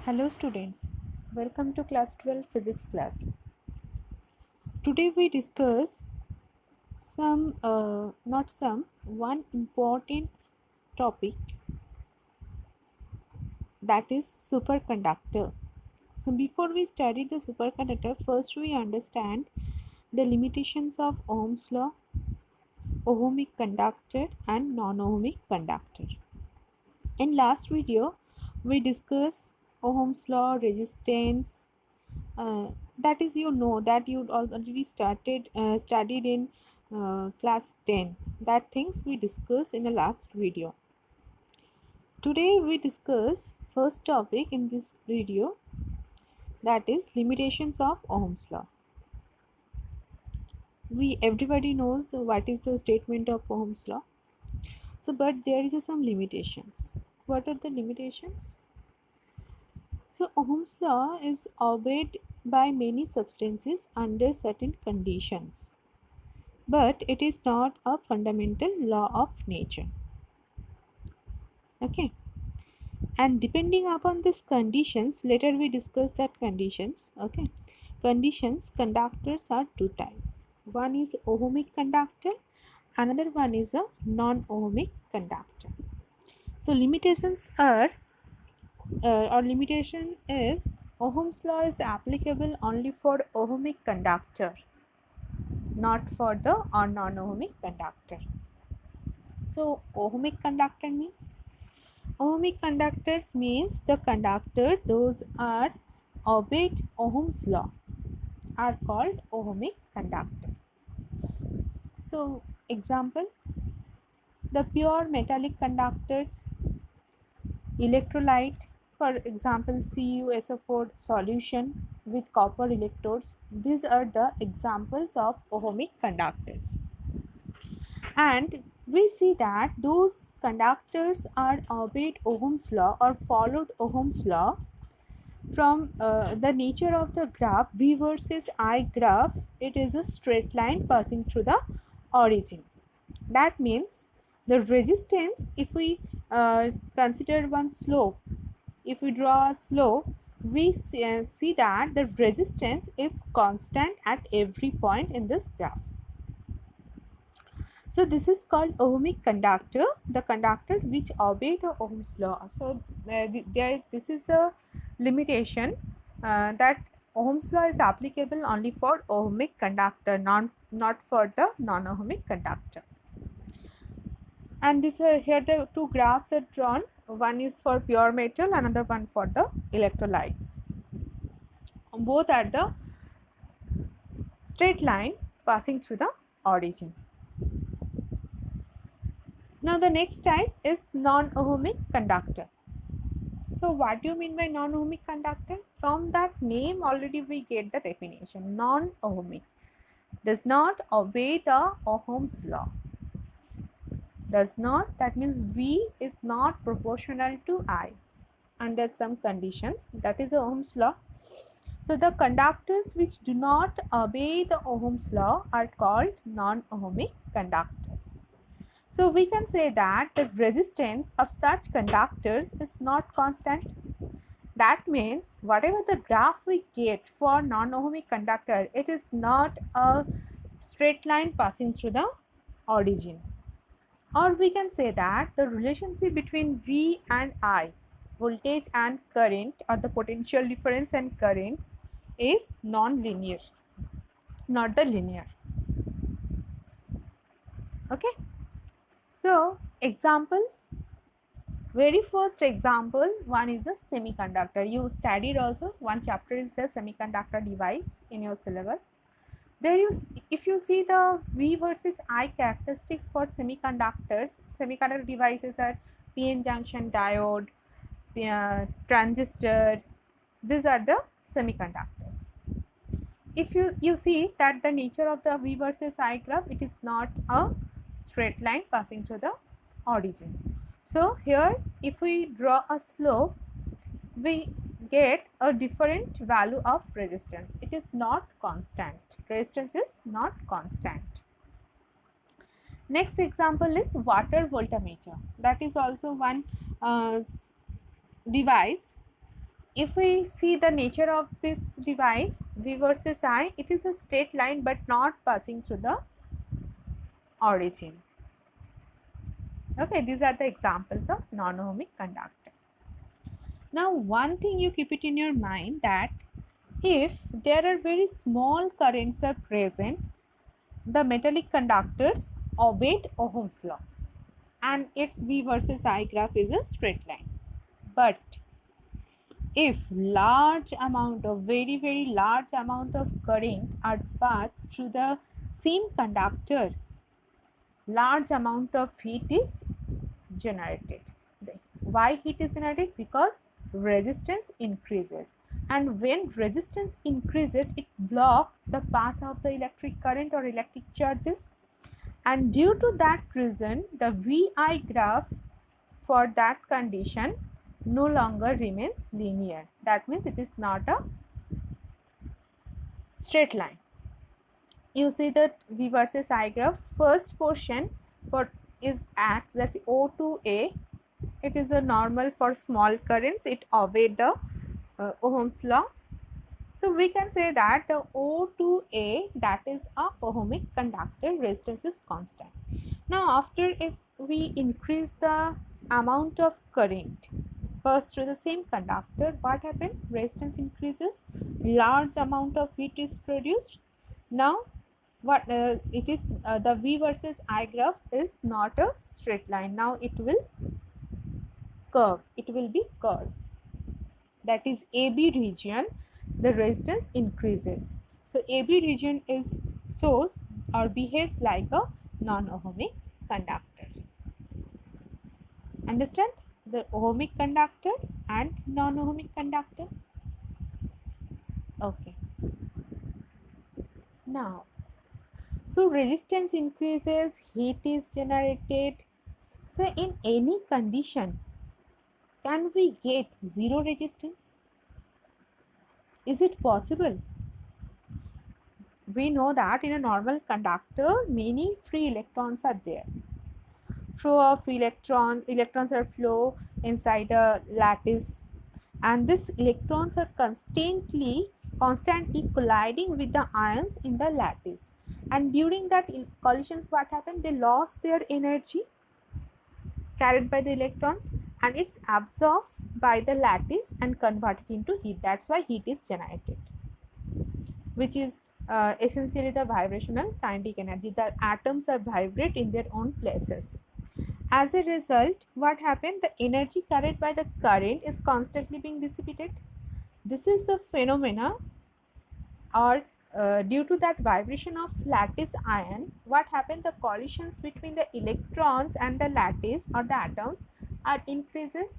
Hello students, welcome to class 12 physics class. Today we discuss one important topic, that is superconductor. So before we study the superconductor, first we understand the limitations of Ohm's law, ohmic conductor and non-ohmic conductor. In last video we discussed Ohm's law, resistance, that is, that you already studied in class 10. That things we discussed in the last video. Today we discuss first topic in this video, that is limitations of Ohm's law. Everybody knows what is the statement of Ohm's law. So but there is some limitations. What are the limitations? So Ohm's law is obeyed by many substances under certain conditions, but it is not a fundamental law of nature. Okay, and depending upon these conditions, later we discuss that conditions. Okay, conductors are two types. One is ohmic conductor, another one is a non-ohmic conductor. So limitations are limitation is Ohm's law is applicable only for ohmic conductor, not for the non-ohmic conductor. So ohmic conductor means, ohmic conductors means the conductor those are obeyed Ohm's law are called ohmic conductor. So example, the pure metallic conductors, electrolyte, for example CuSO4 solution with copper electrodes, these are the examples of ohmic conductors. And we see that those conductors are obeyed Ohm's law or followed Ohm's law from the nature of the graph V versus I graph. It is a straight line passing through the origin. That means the resistance, if we consider one slope, if we draw a slope, we see that the resistance is constant at every point in this graph. So this is called ohmic conductor, the conductor which obey the Ohm's law. So this is the limitation, that Ohm's law is applicable only for ohmic conductor, not for the non-ohmic conductor. And here the two graphs are drawn. One is for pure metal, another one for the electrolytes. Both are the straight line passing through the origin. Now the next type is non-ohmic conductor. So what do you mean by non-ohmic conductor? From that name already we get the definition. Non-ohmic, does not obey the Ohm's law. Does not, that means V is not proportional to I under some conditions, that is Ohm's law. So the conductors which do not obey the Ohm's law are called non-ohmic conductors. So we can say that the resistance of such conductors is not constant. That means whatever the graph we get for non-ohmic conductor, it is not a straight line passing through the origin. Or we can say that the relationship between V and I, voltage and current, or the potential difference and current, is non-linear, not the linear. Okay. So examples, very first example, one is a semiconductor. You studied also, one chapter is the semiconductor device in your syllabus. There if you see the V versus I characteristics for semiconductors, semiconductor devices are PN junction diode, transistor, these are the semiconductors. If you see that the nature of the V versus I graph, it is not a straight line passing through the origin. So here if we draw a slope, we get a different value of resistance. It is not constant. Resistance is not constant. Next example is water voltmeter. That is also one device if we see the nature of this device, V versus I, it is a straight line but not passing through the origin. Okay, these are the examples of non-ohmic conductor. Now, one thing you keep it in your mind, that if there are very small currents are present, the metallic conductors obeyed Ohm's law and its V versus I graph is a straight line. But if large amount of very large amount of current are passed through the same conductor, large amount of heat is generated. Why heat is generated? Because resistance increases, and when resistance increases, it blocks the path of the electric current or electric charges, and due to that reason the VI graph for that condition no longer remains linear. That means it is not a straight line. You see that V versus I graph, first portion for is acts, that O to A, it is a normal for small currents, it obeyed the Ohm's law. So we can say that the O to A, that is a ohmic conductor, resistance is constant. Now after, if we increase the amount of current passed through the same conductor, what happened? Resistance increases, large amount of heat is produced. Now what it is, the V versus I graph is not a straight line. Now it will curve, it will be curved. That is AB region, the resistance increases. So AB region is shows or behaves like a non-ohmic conductors. Understand the ohmic conductor and non-ohmic conductor? Okay. Now, so resistance increases, heat is generated. So in any condition, can we get zero resistance? Is it possible? We know that in a normal conductor, many free electrons are there. Flow of electrons are flow inside a lattice, and these electrons are constantly colliding with the ions in the lattice, and during that collisions, what happened? They lost their energy carried by the electrons, and it's absorbed by the lattice and converted into heat. That's why heat is generated, which is essentially the vibrational kinetic energy. The atoms are vibrate in their own places. As a result, what happened? The energy carried by the current is constantly being dissipated. This is the phenomena, or due to that vibration of lattice ion, what happened? The collisions between the electrons and the lattice or the atoms are increases.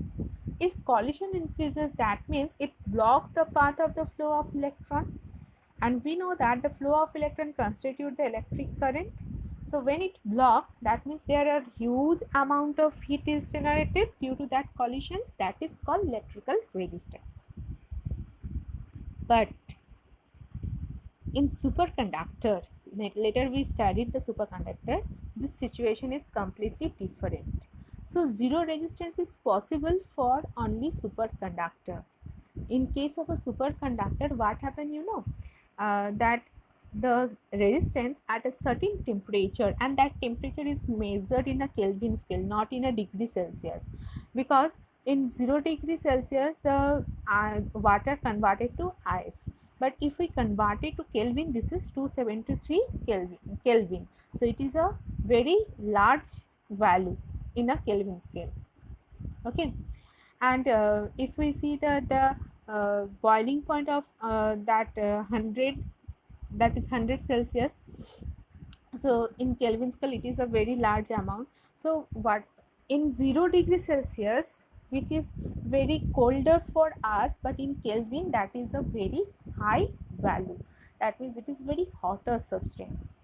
If collision increases, that means it blocks the path of the flow of electron, and we know that the flow of electron constitute the electric current. So when it blocks, that means there are huge amount of heat is generated due to that collisions. That is called electrical resistance. But in superconductor, later we studied the superconductor, this situation is completely different. So zero resistance is possible for only superconductor. In case of a superconductor, what happened? You know that the resistance at a certain temperature, and that temperature is measured in a Kelvin scale, not in a degree Celsius, because in 0 degree Celsius the water converted to ice, but if we convert it to Kelvin, this is 273 Kelvin. So it is a very large value in a Kelvin scale. Okay, and if we see the boiling point of that 100, that is 100 Celsius, so in Kelvin scale it is a very large amount. So what in 0 degree Celsius, which is very colder for us, but in Kelvin that is a very high value. That means it is very hotter substance.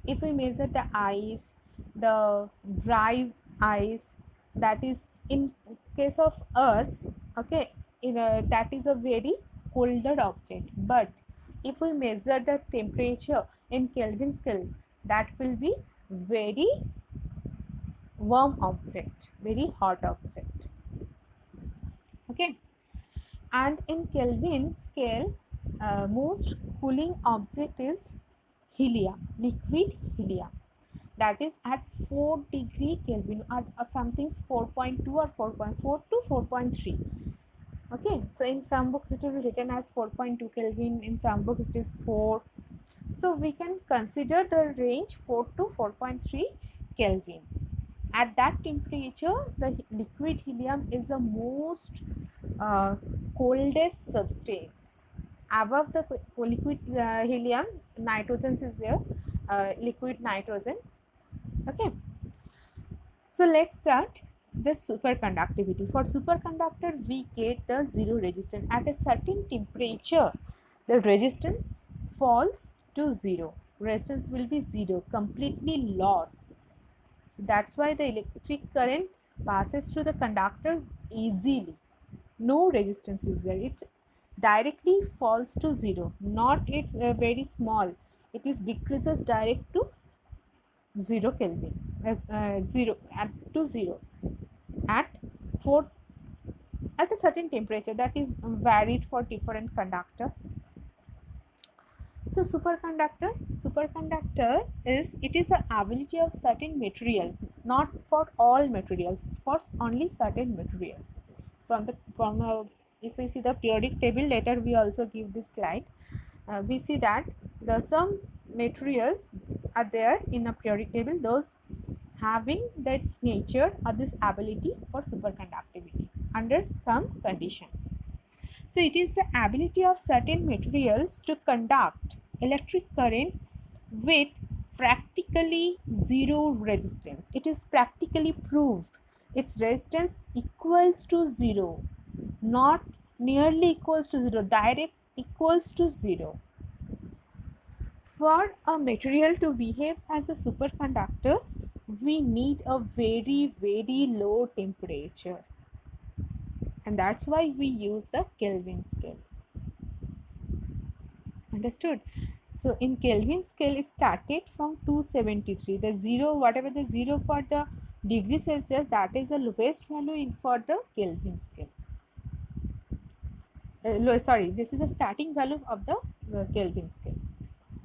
If we measure the ice, the dry ice, that is in case of us, okay, that is a very colder object, but if we measure the temperature in Kelvin scale, that will be very warm object, very hot object. Okay, And in Kelvin scale, most cooling object is helium, liquid helium, that is at 4 degree Kelvin, or something's 4.2 or 4.4 to 4.3. Okay, so in some books it will be written as 4.2 Kelvin, in some books it is 4. So we can consider the range 4 to 4.3 Kelvin. At that temperature, the liquid helium is the most coldest substance. Above the liquid helium, nitrogen is there, liquid nitrogen. Okay. So let's start the superconductivity. For superconductor, we get the zero resistance. At a certain temperature, the resistance falls to zero. Resistance will be zero, completely lost. So that's why the electric current passes through the conductor easily. No resistance is there. It directly falls to zero. Not it's very small. It is decreases direct to 0 Kelvin, as 0 at to 0 at 4 at a certain temperature that is varied for different conductor. So superconductor is the ability of certain material, not for all materials, for only certain materials. If we see the periodic table, later we also give this slide. We see that some materials are there in a periodic table, those having this nature or this ability for superconductivity under some conditions. So it is the ability of certain materials to conduct electric current with practically zero resistance. It is practically proved its resistance equals to zero, not nearly equals to zero, direct equals to zero. For a material to behave as a superconductor, we need a very, very low temperature, and that's why we use the Kelvin scale. Understood? So in Kelvin scale, it started from 273. The zero, whatever the zero for the degree Celsius, that is the lowest value for the Kelvin scale. This is the starting value of the Kelvin scale.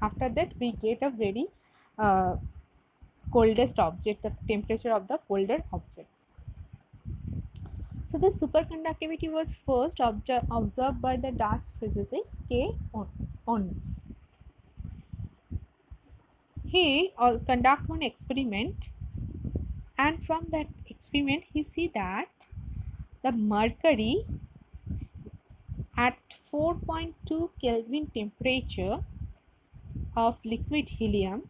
After that, we get a very coldest object, the temperature of the colder objects. So the superconductivity was first observed by the Dutch physicist K. Onnes. He conduct one experiment, and from that experiment he see that the mercury at 4.2 Kelvin temperature of liquid helium,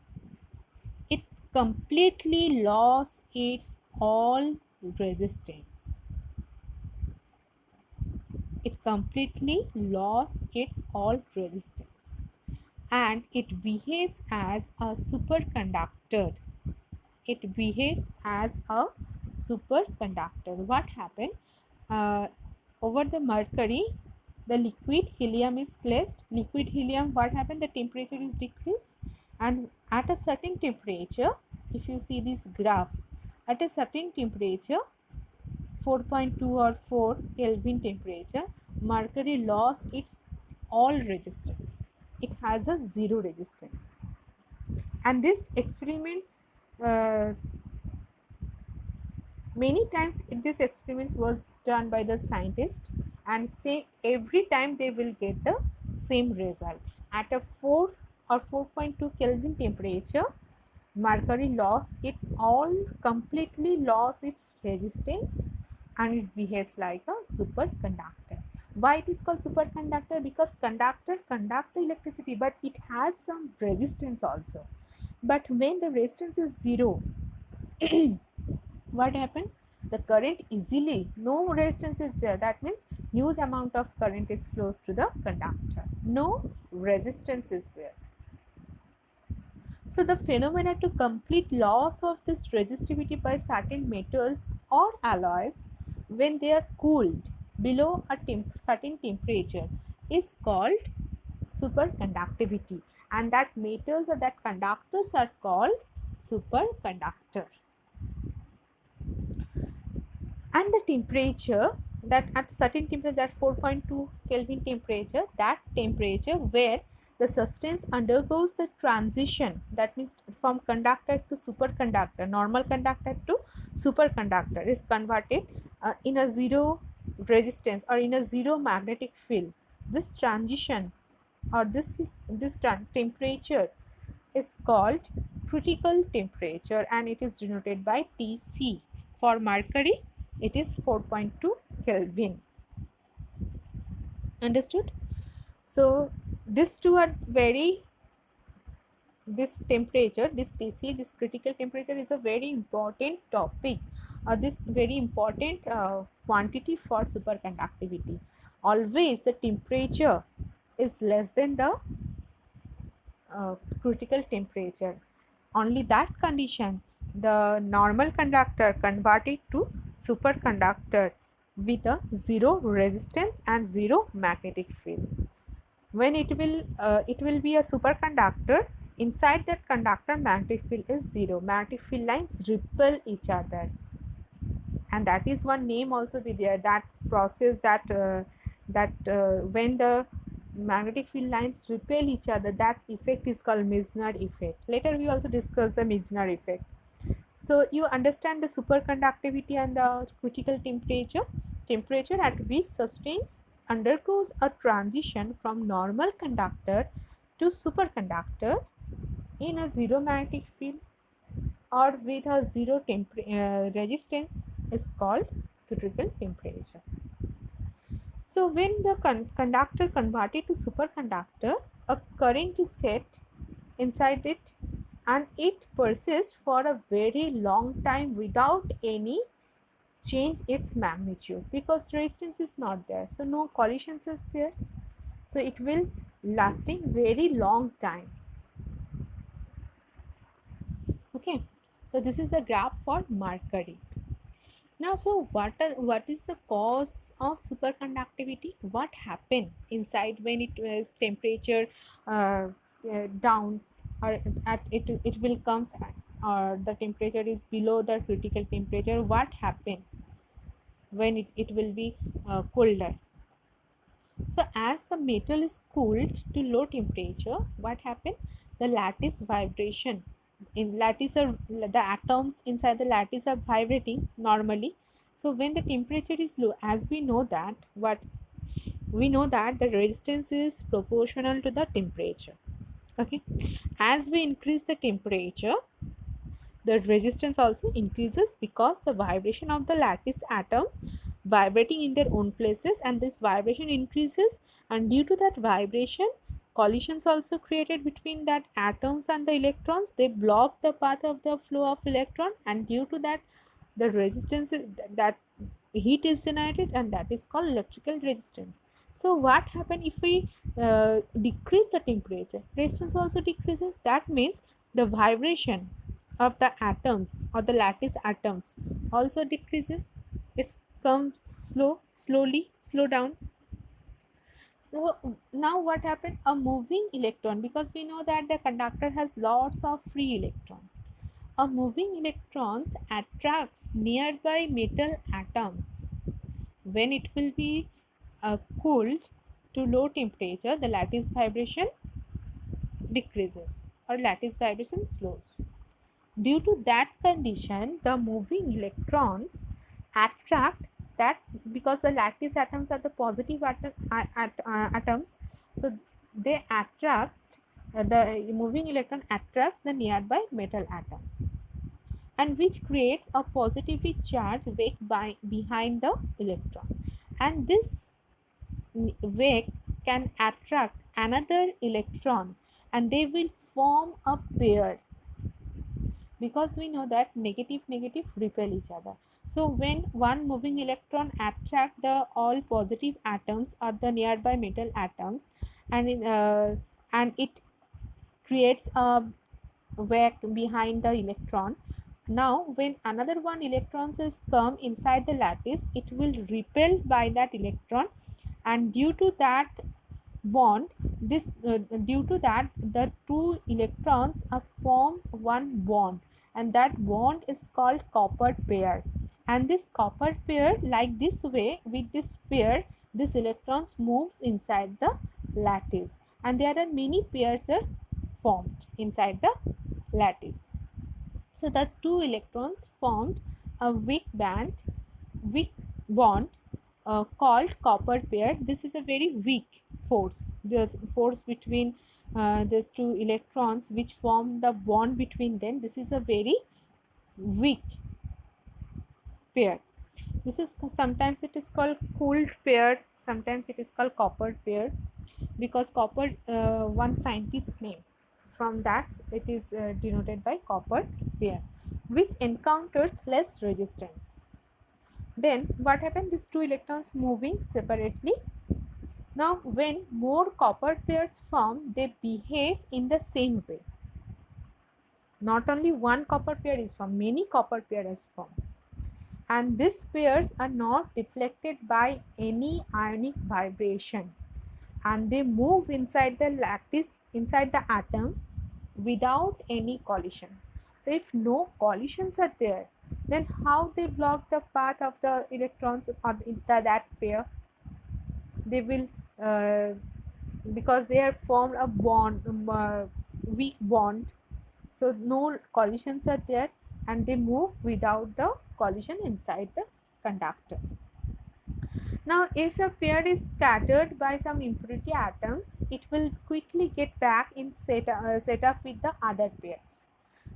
it completely lost its all resistance. It completely lost its all resistance, and it behaves as a superconductor. It behaves as a superconductor. What happened? Over the mercury, the liquid helium is placed. Liquid helium, what happened? The temperature is decreased, and at a certain temperature, if you see this graph, at a certain temperature, 4.2 or 4 Kelvin temperature, mercury lost its all resistance. It has a zero resistance. And this experiments, many times this experiments was done by the scientist, and say every time they will get the same result. At a 4 or 4.2 Kelvin temperature, mercury completely lost its resistance, and it behaves like a superconductor. Why it is called superconductor? Because conductor conduct the electricity, but it has some resistance also. But when the resistance is zero, what happened? The current easily, no resistance is there. That means huge amount of current is flows to the conductor. No resistance is there. So the phenomena to complete loss of this resistivity by certain metals or alloys when they are cooled below a certain temperature is called superconductivity, and that metals or that conductors are called superconductor. And the temperature that at certain temperature, that 4.2 Kelvin temperature, that temperature where the substance undergoes the transition, that means from conductor to superconductor, normal conductor to superconductor, is converted in a zero resistance or in a zero magnetic field. This transition or this temperature is called critical temperature, and it is denoted by Tc. For mercury it is 4.2 Kelvin. Understood? So these two are very, this temperature, this Tc, this critical temperature is a very important topic, this very important quantity for superconductivity. Always the temperature is less than the critical temperature. Only that condition the normal conductor converted to superconductor with a zero resistance and zero magnetic field. When it will be a superconductor, inside that conductor magnetic field is zero. Magnetic field lines repel each other, and that is one name also be there, that process that when the magnetic field lines repel each other, that effect is called Meissner effect. Later we also discuss the Meissner effect. So you understand the superconductivity and the critical temperature at which substance undergoes a transition from normal conductor to superconductor in a zero magnetic field or with a zero resistance is called critical temperature. So when the conductor converted to superconductor, a current is set inside it and it persists for a very long time without any change its magnitude, because resistance is not there, so no collisions is there, so it will lasting very long time. Okay, so this is the graph for mercury. Now, so what is the cause of superconductivity? What happened inside when it is temperature down, or at it will comes or the temperature is below the critical temperature? What happened when it will be colder? So as the metal is cooled to low temperature, what happened? The lattice vibration in lattice are, the atoms inside the lattice are vibrating normally. So when the temperature is low, as we know that the resistance is proportional to the temperature. Okay, as we increase the temperature, the resistance also increases, because the vibration of the lattice atom vibrating in their own places, and this vibration increases, and due to that vibration, collisions also created between that atoms and the electrons. They block the path of the flow of electron, and due to that the resistance is, that heat is generated, and that is called electrical resistance. So what happens if we decrease the temperature? Resistance also decreases. That means the vibration of the atoms or the lattice atoms also decreases. It's come slow down. So now what happened? A moving electron, because we know that the conductor has lots of free electrons. A moving electrons attracts nearby metal atoms. When it will be cooled to low temperature, the lattice vibration decreases or lattice vibration slows. Due to that condition, the moving electrons attract that, because the lattice atoms are the positive atoms, so they attract the moving electron attracts the nearby metal atoms, and which creates a positively charged wake behind the electron, and this wake can attract another electron and they will form a pair, because we know that negative repel each other. So when one moving electron attract the all positive atoms or the nearby metal atoms, and it creates a wake behind the electron. Now when another one electrons is come inside the lattice, it will repel by that electron, and due to that bond, due to that the two electrons form one bond, and that bond is called copper pair. and this copper pair, like this way, with this pair, this electrons moves inside the lattice, and there are many pairs are formed inside the lattice. So the two electrons formed a weak bond called copper pair. This is a very weak force. The force between these two electrons which form the bond between them, this is a very weak pair. This is sometimes it is called cooled pair, sometimes it is called copper pair, because copper, one scientist name, from that it is denoted by copper pair, which encounters less resistance. Then what happens? These two electrons moving separately. Now when more copper pairs form, they behave in the same way. Not only one copper pair is formed, many copper pairs is formed, and these pairs are not deflected by any ionic vibration, and they move inside the lattice, inside the atom, without any collisions. So if no collisions are there, then how they block the path of the electrons or that pair? They will because they have formed a bond, weak bond, so no collisions are there, and they move without the collision inside the conductor. Now if a pair is scattered by some impurity atoms, it will quickly get back in set up with the other pairs.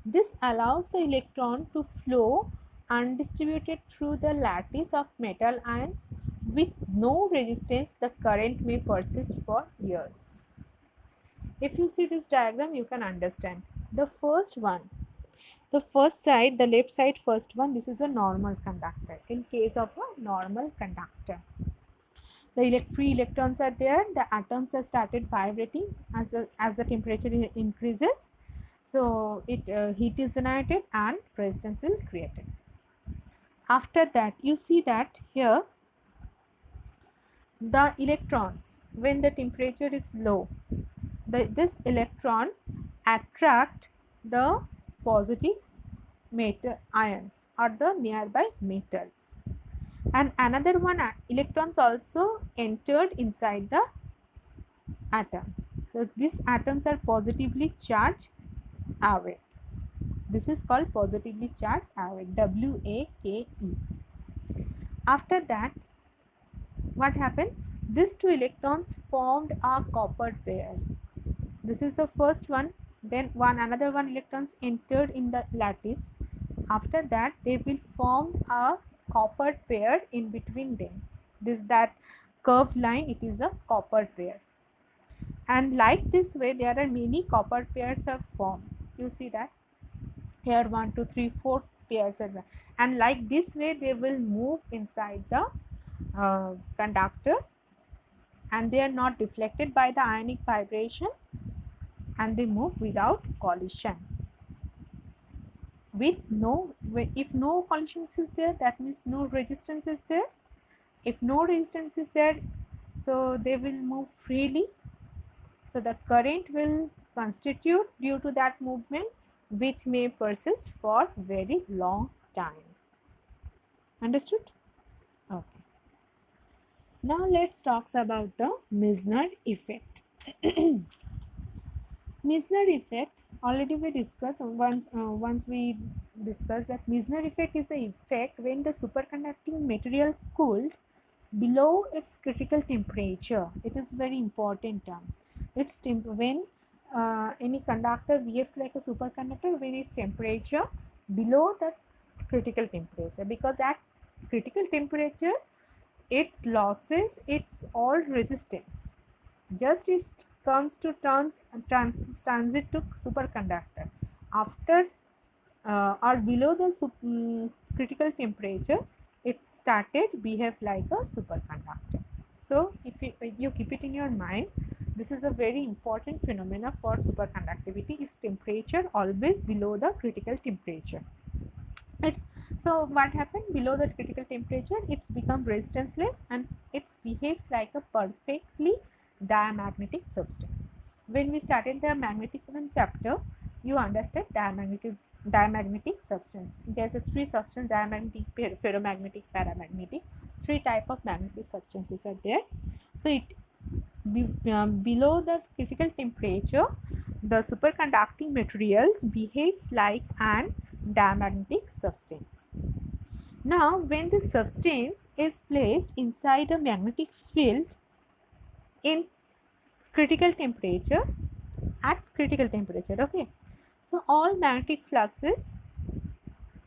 This allows the electron to flow undistributed through the lattice of metal ions. With no resistance, the current may persist for years. If you see this diagram, you can understand. The first one, the first side, the left side first one, this is a normal conductor. In case of a normal conductor, the free electrons are there, the atoms have started vibrating as the temperature increases. So heat is generated and resistance is created. After that, you see that here the electrons, when the temperature is low, this electron attract the positive metal ions or the nearby metals, and another one electrons also entered inside the atoms. So these atoms are positively charged away. This is called positively charged away, WAKE. After that, what happened? These two electrons formed a copper pair. This is the first one. Then another one electrons entered in the lattice. After that, they will form a copper pair in between them. That curved line, it is a copper pair. And like this way, there are many copper pairs are formed. You see that here 1, 2, 3, 4 pairs are there. And like this way, they will move inside the conductor, and they are not deflected by the ionic vibration, and they move without collision. If no collisions is there, that means no resistance is there. If no resistance is there, so they will move freely. So the current will constitute due to that movement, which may persist for very long time. Understood? Okay. Now let's talk about the Meissner effect. Meissner effect, already we discussed once we discussed that Meissner effect is the effect when the superconducting material cooled below its critical temperature. It is very important term. It's when any conductor behaves like a superconductor when its temperature below the critical temperature, because at critical temperature it loses its all resistance. Just it comes to transit to superconductor. After or below the critical temperature, it started behave like a superconductor. So if you keep it in your mind, this is a very important phenomena for superconductivity, is temperature always below the critical temperature. So what happened below the critical temperature, it's become resistanceless and it behaves like a perfectly diamagnetic substance. When we started the magnetism chapter, you understand diamagnetic substance. There's a three substance: diamagnetic, ferromagnetic, paramagnetic. Three type of magnetic substances are there. So it below the critical temperature, the superconducting materials behaves like an diamagnetic substance. Now, when the substance is placed inside a magnetic field in critical temperature, at critical temperature, okay, so all magnetic fluxes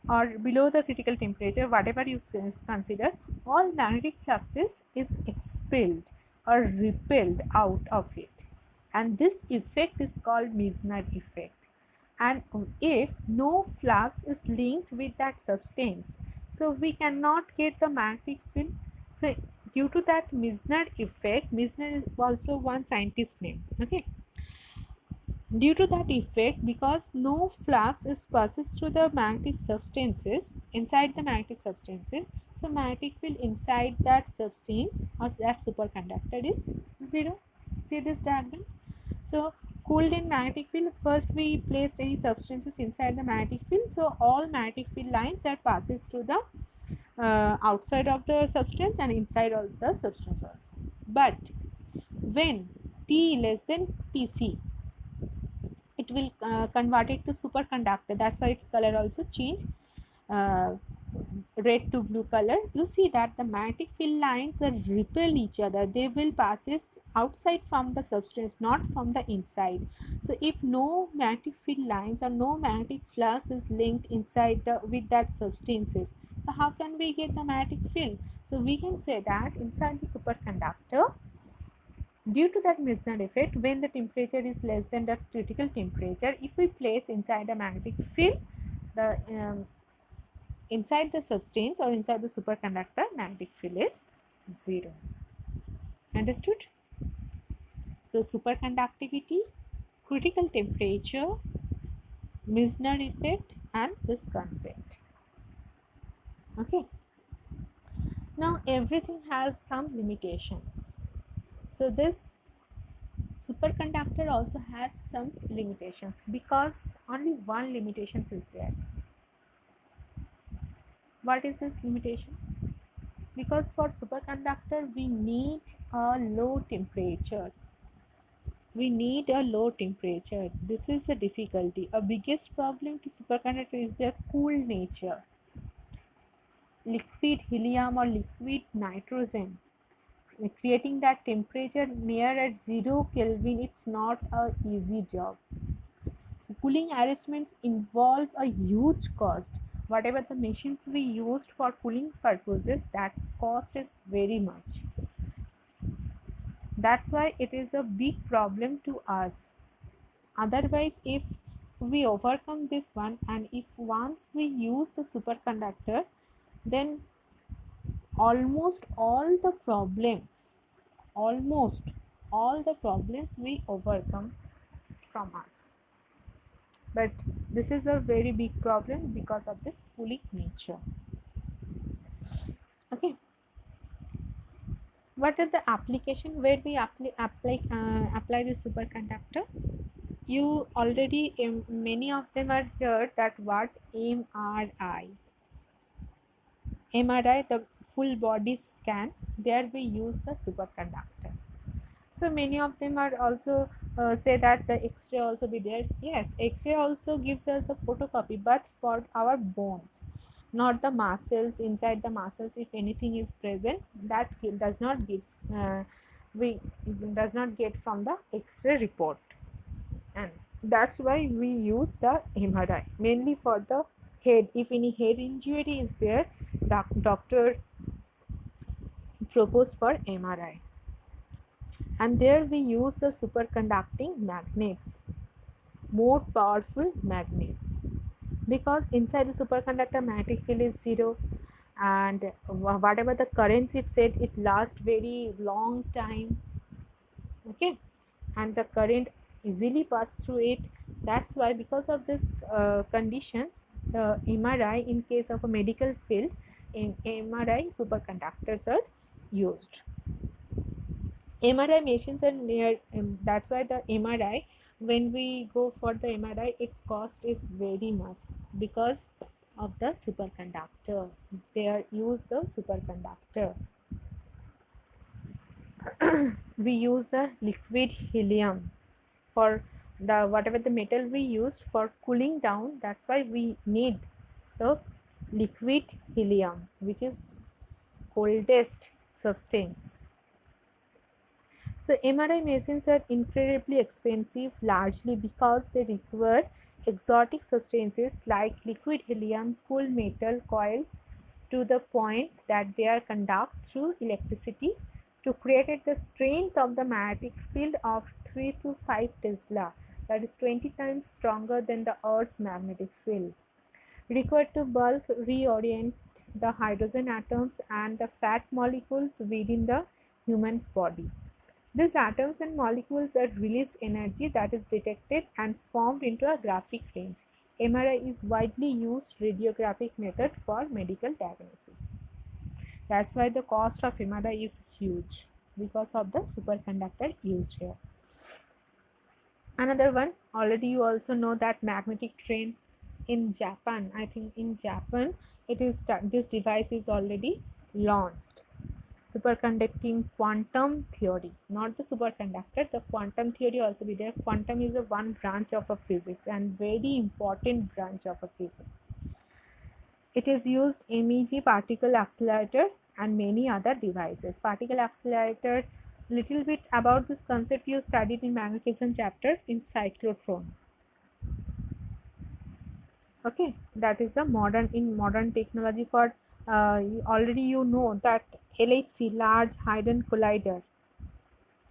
or below the critical temperature, whatever you consider, all magnetic fluxes is expelled or repelled out of it, and this effect is called Meissner effect. And if no flux is linked with that substance, so we cannot get the magnetic field. So due to that Meissner effect, Meissner is also one scientist name, okay. Due to that effect, because no flux is passes through the magnetic substances, inside the magnetic substances, the magnetic field inside that substance or that superconductor is zero. See this diagram. So cooled in magnetic field, first we placed any substances inside the magnetic field, so all magnetic field lines that passes through the outside of the substance and inside of the substance also. But when T less than Tc, it will convert it to superconductor. That's why its color also change, uh, red to blue color. You see that the magnetic field lines repel each other. They will passes outside from the substance, not from the inside. So if no magnetic field lines or no magnetic flux is linked inside the with that substances, so how can we get the magnetic field? So we can say that inside the superconductor, due to that Meissner effect, when the temperature is less than the critical temperature, if we place inside a magnetic field, the inside the substance or inside the superconductor, magnetic field is zero. Understood? So superconductivity, critical temperature, Meissner effect, and this concept. Okay. Now everything has some limitations. So this superconductor also has some limitations, because only one limitation is there. What is this limitation? Because for superconductor we need a low temperature. We need a low temperature. This is the difficulty. A biggest problem to superconductor is their cool nature. Liquid helium or liquid nitrogen, creating that temperature near at 0 Kelvin, it's not a easy job. So cooling arrangements involve a huge cost. Whatever the machines we used for cooling purposes, that cost is very much. That's why it is a big problem to us. Otherwise, if we overcome this one, and if once we use the superconductor, then almost all the problems we overcome from us. But this is a very big problem because of this cooling nature. Okay. What are the application where we apply the superconductor? You already many of them are heard that what MRI, the full body scan, there we use the superconductor. So many of them are also say that the X-ray also be there. Yes, X-ray also gives us a photocopy, but for our bones, not the muscles. Inside the muscles, if anything is present, that does not give we does not get from the X-ray report, and that's why we use the MRI mainly for the head. If any head injury is there, doctor proposed for MRI. And there we use the superconducting magnets, more powerful magnets, because inside the superconductor magnetic field is zero, and whatever the currents it said, it lasts very long time. Okay, and the current easily pass through it. That's why, because of this conditions, the MRI, in case of a medical field, in MRI superconductors are used. MRI machines are near, that's why the MRI when we go for the MRI, its cost is very much because of the superconductor. They are use the superconductor. We use the liquid helium for the whatever the metal we used for cooling down. That's why we need the liquid helium, which is coldest substance. So MRI machines are incredibly expensive, largely because they require exotic substances like liquid helium, cool metal coils to the point that they are conducted through electricity to create the strength of the magnetic field of 3 to 5 Tesla, that is 20 times stronger than the Earth's magnetic field, required to bulk reorient the hydrogen atoms and the fat molecules within the human body. These atoms and molecules are released energy that is detected and formed into a graphic range. MRI is widely used radiographic method for medical diagnosis. That's why the cost of MRI is huge because of the superconductor used here. Another one, already you also know that magnetic train in Japan. I think in Japan this device is already launched. Superconducting quantum theory, not the superconductor, the quantum theory also be there. Quantum is a one branch of a physics and very important branch of a physics. It is used MEG particle accelerator and many other devices. Particle accelerator, little bit about this concept you studied in magnetism chapter in cyclotron. Okay, that is a modern technology for already you know that LHC, Large Hadron Collider.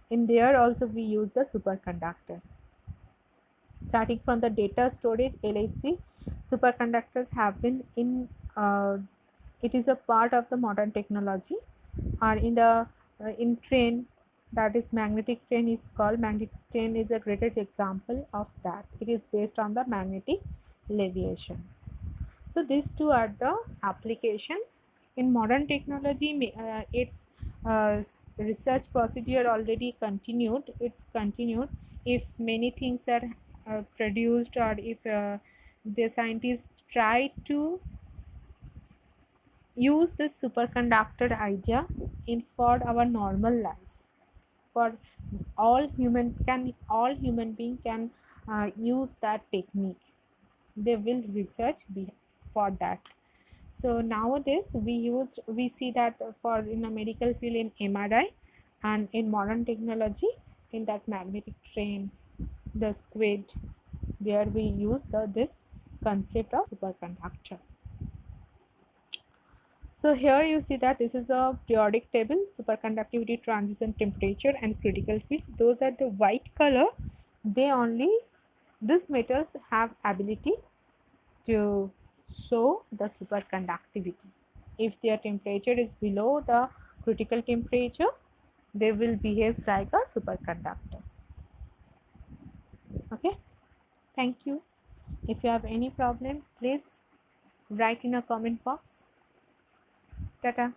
In there also we use the superconductor. Starting from the data storage LHC, superconductors have been in. It is a part of the modern technology. Or in the in train, that is magnetic train is called. Magnetic train is a greatest example of that. It is based on the magnetic leviation. So these two are the applications. In modern technology, its research procedure already continued. It's continued. If many things are produced, or if the scientists try to use this superconductor idea in for our normal life, for all human being can use that technique. They will research for that. So nowadays we see that for in a medical field in MRI and in modern technology in that magnetic train, the squid, there we use this concept of superconductor. So here you see that this is a periodic table: superconductivity, transition temperature, and critical fields. Those are the white color. These metals have ability to show the superconductivity. If their temperature is below the critical temperature, they will behave like a superconductor. Okay, thank you. If you have any problem, please write in a comment box. Tata.